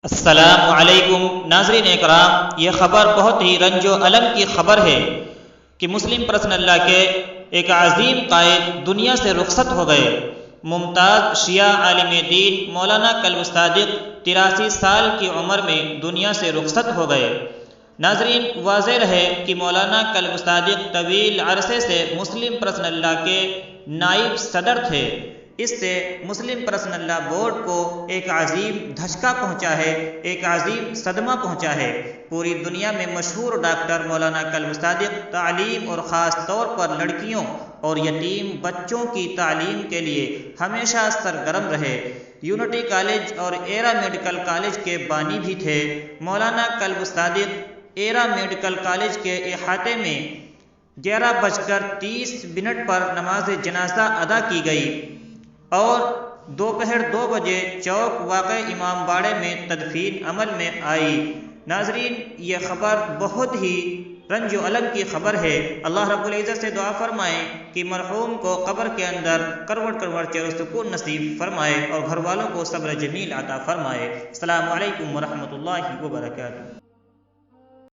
السلام علیکم ناظرین اکرام، یہ خبر بہت ہی رنج و الم کی خبر ہے کہ مسلم پرسنل اللہ کے ایک عظیم قائد دنیا سے رخصت ہو گئے۔ ممتاز شیعہ عالم دین مولانا کلب صادق 83 سال کی عمر میں دنیا سے رخصت ہو گئے۔ ناظرین، واضح رہے کہ مولانا کلب صادق طویل عرصے سے مسلم پرسنل اللہ کے نائب صدر تھے۔ اس سے مسلم پرسنل اللہ بورڈ کو ایک عظیم دھچکا پہنچا ہے، ایک عظیم صدمہ پہنچا ہے۔ پوری دنیا میں مشہور ڈاکٹر مولانا کلب صادق تعلیم اور خاص طور پر لڑکیوں اور یتیم بچوں کی تعلیم کے لیے ہمیشہ سرگرم رہے۔ یونٹی کالج اور ایرا میڈیکل کالج کے بانی بھی تھے۔ مولانا کلب صادق ایرا میڈیکل کالج کے احاطے میں 11:30 پر نماز جنازہ ادا کی گئی اور دوپہر 2 بجے چوک واقع امام باڑے میں تدفین عمل میں آئی۔ ناظرین، یہ خبر بہت ہی رنج و الم کی خبر ہے۔ اللہ رب العزت سے دعا فرمائیں کہ مرحوم کو قبر کے اندر کروٹ کروٹ چیر و سکون نصیب فرمائے اور گھر والوں کو صبر جمیل عطا فرمائے۔ السلام علیکم ورحمۃ اللہ وبرکاتہ۔